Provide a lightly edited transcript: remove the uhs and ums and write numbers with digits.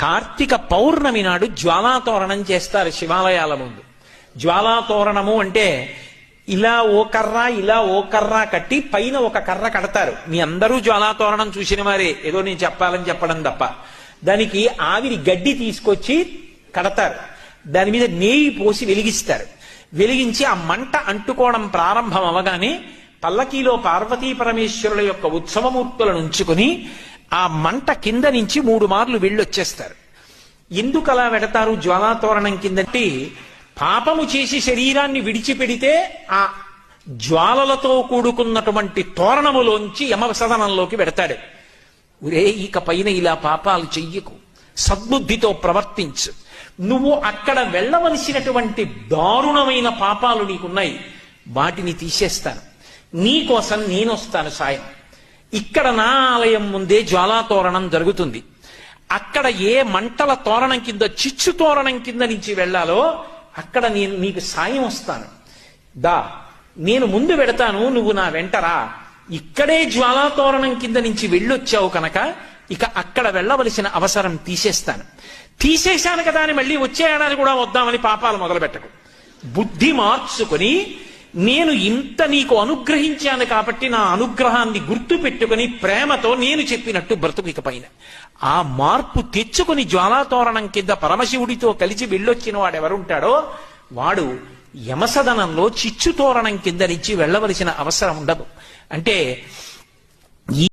కార్తీక పౌర్ణమి నాడు జ్వాలాతోరణం చేస్తారు శివాలయాల ముందు. జ్వాలాతోరణము అంటే ఇలా ఓ కర్ర కట్టి పైన ఒక కర్ర కడతారు. మీ అందరూ జ్వాలాతోరణం చూసిన వారే, ఏదో నేను చెప్పాలని చెప్పడం తప్ప. దానికి ఆవిరి గడ్డి తీసుకొచ్చి కడతారు, దాని మీద నెయ్యి పోసి వెలిగిస్తారు. వెలిగించి ఆ మంట అంటుకోవడం ప్రారంభం అవగానే పల్లకీలో పార్వతీ పరమేశ్వరుల యొక్క ఉత్సవమూర్తులను ఉంచుకుని ఆ మంట కింద నుంచి 3 మార్లు వెళ్ళొచ్చేస్తారు. ఎందుకు అలా పెడతారు జ్వాలాతోరణం కిందంటే, పాపము చేసి శరీరాన్ని విడిచిపెడితే ఆ జ్వాలలతో కూడుకున్నటువంటి తోరణములోంచి యమసదనంలోకి పెడతాడు. ఒరే, ఇక పైన ఇలా పాపాలు చెయ్యకు, సద్బుద్ధితో ప్రవర్తించు, నువ్వు అక్కడ వెళ్ళవలసినటువంటి దారుణమైన పాపాలు నీకున్నాయి, వాటిని తీసేస్తాను, నీకోసం నేనొస్తాను సాయం. ఇక్కడ నా ఆలయం ముందే జ్వాలాతోరణం జరుగుతుంది. అక్కడ ఏ మంటల తోరణం కింద, చిచ్చు తోరణం కింద నుంచి వెళ్ళాలో అక్కడ నేను నీకు సాయం వస్తాను. దా, నేను ముందు పెడతాను, నువ్వు నా వెంటరా. ఇక్కడే జ్వాలాతోరణం కింద నుంచి వెళ్ళొచ్చావు కనుక ఇక అక్కడ వెళ్ళవలసిన అవసరం తీసేస్తాను. తీసేశాను కదా అని మళ్ళీ వచ్చే ఏడాది కూడా వద్దామని పాపాలు మొదలుపెట్టకు. బుద్ధి మార్చుకుని, నేను ఇంత నీకు అనుగ్రహించాను కాబట్టి నా అనుగ్రహాన్ని గుర్తు పెట్టుకుని ప్రేమతో నేను చెప్పినట్టు బ్రతుకు ఇక పైన. ఆ మార్పు తెచ్చుకుని జ్వాలాతోరణం కింద పరమశివుడితో కలిసి వెళ్ళొచ్చిన వాడు ఎవరుంటాడో వాడు యమసదనంలో చిచ్చు తోరణం కింద నుంచి వెళ్ళవలసిన అవసరం ఉండదు. అంటే